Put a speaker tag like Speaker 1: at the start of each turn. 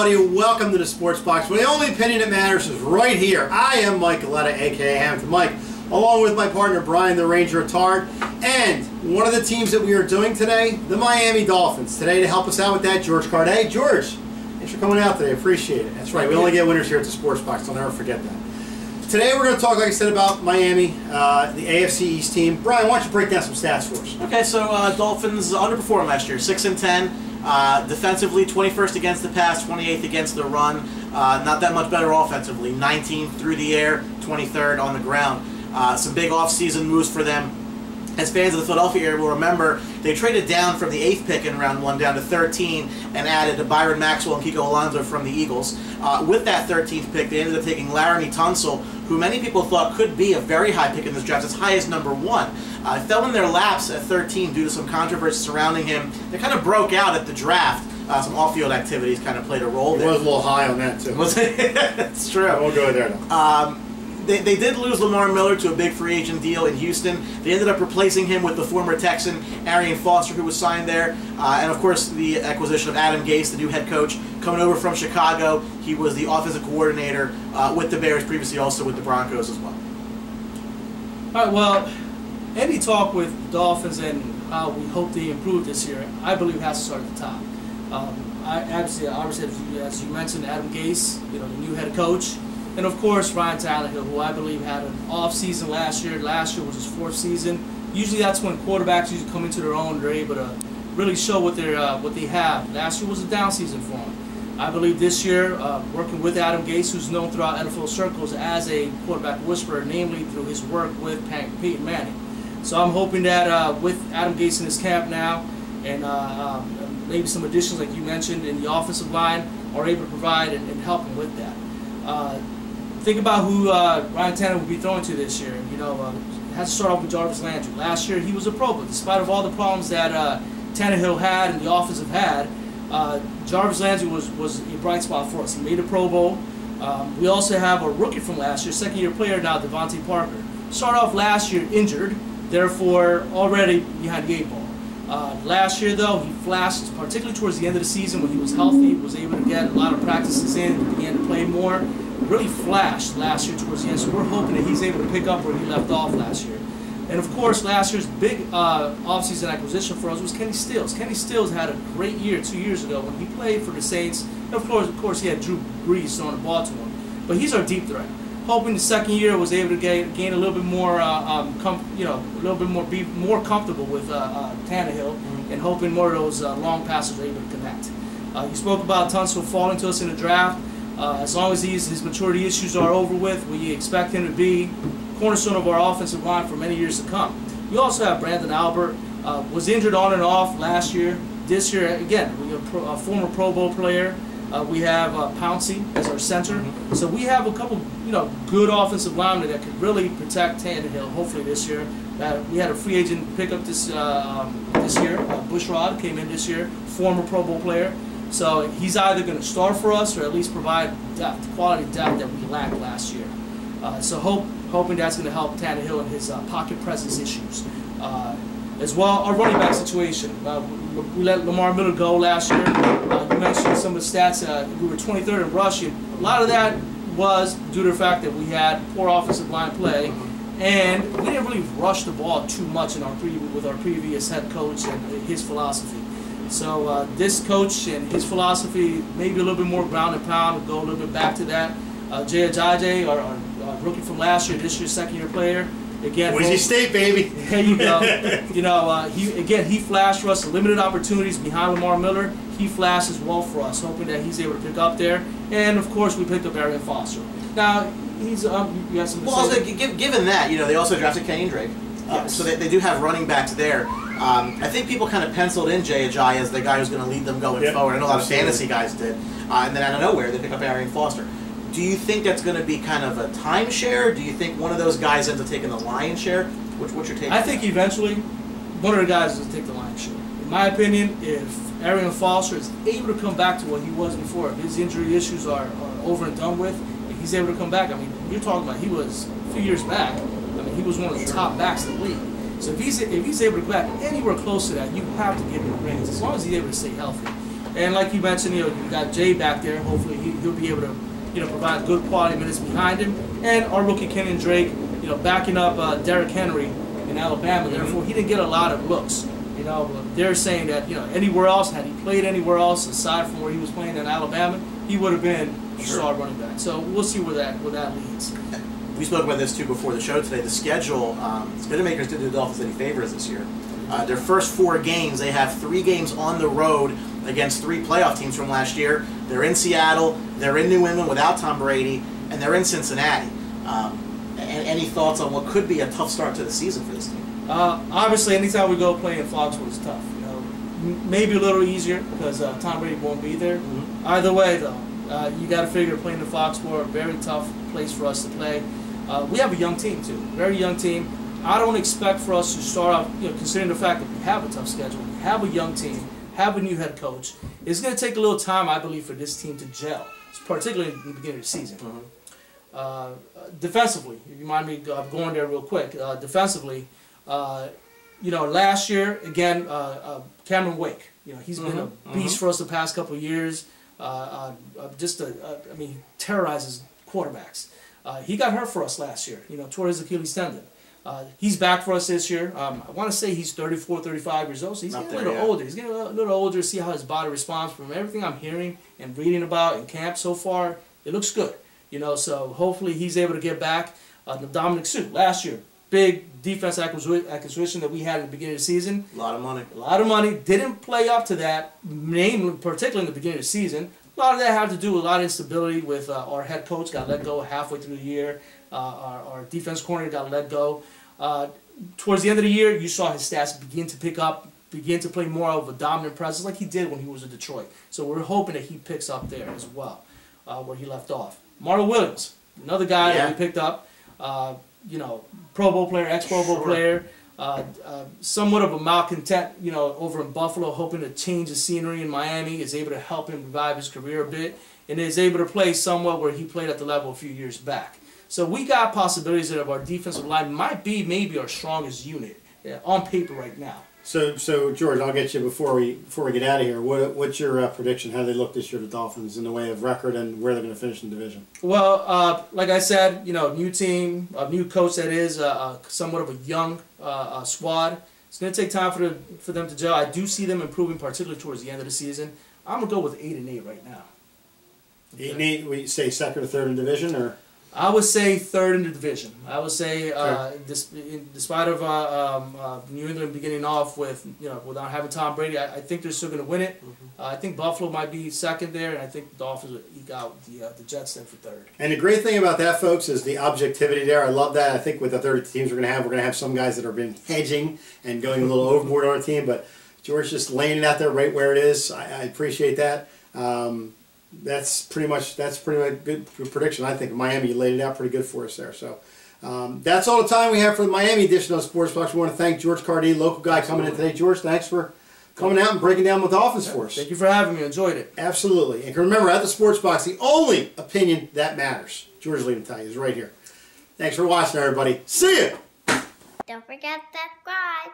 Speaker 1: everybody. Welcome to the Sports Box, where the only opinion that matters is right here. I am Mike Galetta, a.k.a. Hamilton Mike, along with my partner Brian the Ranger Attard, and one of the teams that we are doing today, the Miami Dolphins. Today, to help us out with that, George Carday. George, thanks for coming out today. Appreciate it. That's right. We only get winners here at the Sports Box. I'll never forget that. Today, we're going to talk, like I said, about Miami, the AFC East team. Brian, why don't you break down some stats for us?
Speaker 2: Okay, so Dolphins underperformed last year, 6-10. Defensively, 21st against the pass, 28th against the run. Not that much better offensively. 19th through the air, 23rd on the ground. Some big offseason moves for them. As fans of the Philadelphia area will remember, they traded down from the 8th pick in round 1 down to 13 and added Byron Maxwell and Kiko Alonso from the Eagles. With that 13th pick, they ended up taking Laramie Tunsil, who many people thought could be a very high pick in this draft, as high as number 1. Fell in their laps at 13 due to some controversy surrounding him. They kind of broke out at the draft. Some off-field activities kind of played a role there.
Speaker 1: It was a little high on that, too.
Speaker 2: Was it? That's true.
Speaker 1: I won't go there, though.
Speaker 2: They did lose Lamar Miller to a big free agent deal in Houston. They ended up replacing him with the former Texan, Arian Foster, who was signed there. And, of course, the acquisition of Adam Gase, the new head coach, coming over from Chicago. He was the offensive coordinator with the Bears, previously also with the Broncos as well.
Speaker 3: All right, well, any talk with the Dolphins and how we hope they improve this year, I believe has to start at the top. Obviously, as you mentioned, Adam Gase, the new head coach. And, of course, Ryan Tannehill, who I believe had an off season last year. Last year was his 4th season. Usually that's when quarterbacks usually come into their own. They're able to really show what they have. Last year was a down season for him. I believe this year, working with Adam Gase, who's known throughout NFL circles as a quarterback whisperer, namely through his work with Peyton Manning. So I'm hoping that with Adam Gase in his camp now and maybe some additions like you mentioned in the offensive line are able to provide and help him with that. Think about who Ryan Tannehill will be throwing to this year. It has to start off with Jarvis Landry. Last year he was a Pro Bowl. Despite of all the problems that Tannehill had and the offensive had, Jarvis Landry was a bright spot for us. He made a Pro Bowl. We also have a rookie from last year, second-year player now, Devontae Parker. Started off last year injured, therefore already behind the 8 ball. Last year, though, he flashed, particularly towards the end of the season when he was healthy, was able to get a lot of practices in, began to play more. Really flashed last year towards the end, so we're hoping that he's able to pick up where he left off last year. And of course, last year's big offseason acquisition for us was Kenny Stills. Kenny Stills had a great year 2 years ago when he played for the Saints. And of course, he had Drew Brees throwing the ball to him. But he's our deep threat. Hoping the second year was able to gain a little bit more, be more comfortable with Tannehill, and hoping more of those long passes are able to connect. You spoke about Tunsil falling to us in the draft. As long as his maturity issues are over with, we expect him to be cornerstone of our offensive line for many years to come. We also have Brandon Albert, was injured on and off last year. This year, again, we have a former Pro Bowl player. We have Pouncey as our center. So we have a couple, good offensive linemen that could really protect Tannehill. Hopefully this year. We had a free agent pickup this year. Bushrod came in this year, former Pro Bowl player. So he's either going to start for us or at least provide depth, quality depth that we lacked last year. So hoping that's going to help Tannehill in his pocket presence issues. As well, our running back situation. We let Lamar Miller go last year. You mentioned some of the stats. We were 23rd in rushing. A lot of that was due to the fact that we had poor offensive line play, and we didn't really rush the ball too much with our previous head coach and his philosophy. So this coach and his philosophy, maybe a little bit more ground and pound, we'll go a little bit back to that. Jay Ajayi, our rookie from last year, this year's second-year player. Again,
Speaker 1: Boise State, baby.
Speaker 3: There you go. He flashed for us limited opportunities behind Lamar Miller. He flashed as well for us, hoping that he's able to pick up there. And of course, we picked up Arian Foster. Now he's you have some.
Speaker 2: Well, also, given that, they also drafted Kenyon Drake,
Speaker 3: yes.
Speaker 2: So they do have running backs there. I think people kind of penciled in Jay Ajayi as the guy who's going to lead them going forward. I know a lot of fantasy guys did, and then out of nowhere they pick up Arian Foster. Do you think that's going to be kind of a timeshare? Do you think one of those guys ends up taking the lion's share? What's your take?
Speaker 3: I think eventually one of the guys will take the lion's share. In my opinion, if Arian Foster is able to come back to what he was before, if his injury issues are over and done with, if he's able to come back, you're talking about he was a few years back. He was one of the top backs in the league. So if he's able to go back anywhere close to that, you have to give him the reins as long as he's able to stay healthy. And like you mentioned, you got Jay back there. Hopefully he'll be able to, provide good quality minutes behind him. And our rookie Kenyon Drake, backing up Derrick Henry in Alabama. Therefore, he didn't get a lot of looks. But they're saying that anywhere else, had he played anywhere else aside from where he was playing in Alabama, he would have been a star running back. So we'll see where that leads.
Speaker 2: We spoke about this too before the show today. The schedule, Spinnmakers did the Dolphins any favors this year. Their first 4 games, they have 3 games on the road against 3 playoff teams from last year. They're in Seattle, they're in New England without Tom Brady, and they're in Cincinnati. Any thoughts on what could be a tough start to the season for this team?
Speaker 3: Obviously, anytime we go play in Foxborough is tough. Maybe a little easier because Tom Brady won't be there. Either way, though, you got to figure playing in Foxborough, a very tough place for us to play. We have a young team too, very young team. I don't expect for us to start off, considering the fact that we have a tough schedule, we have a young team, have a new head coach. It's going to take a little time, I believe, for this team to gel, particularly in the beginning of the season. Defensively, if you mind me going there real quick, defensively, last year, again, Cameron Wake, he's been a beast for us the past couple of years. He terrorizes quarterbacks. He got hurt for us last year, tore his Achilles tendon. He's back for us this year. I want to say he's 34, 35 years old, so he's getting a little older. He's getting a little older to see how his body responds. From everything I'm hearing and reading about in camp so far, it looks good. So hopefully he's able to get back. Dominic Sue, last year, big defense acquisition that we had at the beginning of the season.
Speaker 2: A lot of money.
Speaker 3: A lot of money. Didn't play up to that, particularly in the beginning of the season. A lot of that had to do with a lot of instability with our head coach got let go halfway through the year. Our defense corner got let go. Towards the end of the year, you saw his stats begin to pick up, begin to play more of a dominant presence like he did when he was in Detroit. So we're hoping that he picks up there as well, where he left off. Marlon Williams, another guy that we picked up, Pro Bowl player, ex-Pro Bowl player, somewhat of a malcontent, over in Buffalo, hoping to change the scenery in Miami, is able to help him revive his career a bit, and is able to play somewhat where he played at the level a few years back. So we got possibilities that our defensive line might be maybe our strongest unit on paper right now.
Speaker 1: So George, I'll get you before we get out of here. What's your prediction? How do they look this year, the Dolphins, in the way of record and where they're going to finish in the division?
Speaker 3: Well, like I said, new team, a new coach that is somewhat of a young squad. It's going to take time for them to gel. I do see them improving, particularly towards the end of the season. I'm going to go with 8-8 right now.
Speaker 1: 8-8. We say second or third in division, or?
Speaker 3: I would say third in the division. I would say, despite of New England beginning off with without having Tom Brady, I think they're still going to win it. I think Buffalo might be second there, and I think the Dolphins will eke out the Jets then for third.
Speaker 1: And the great thing about that, folks, is the objectivity there. I love that. I think with the 30 teams we're going to have some guys that have been hedging and going a little overboard on our team, but George just laying it out there right where it is. I appreciate that. That's pretty much a good prediction. I think Miami, you laid it out pretty good for us there. So that's all the time we have for the Miami edition of Sports Box. We want to thank George Cardi, local guy coming in today. George, thanks for coming out and breaking down the Dolphins for us.
Speaker 3: Thank you for having me. Enjoyed it.
Speaker 1: Absolutely. And remember, at the Sports Box, the only opinion that matters. George Leventhal is right here. Thanks for watching, everybody. See ya.
Speaker 4: Don't forget to subscribe.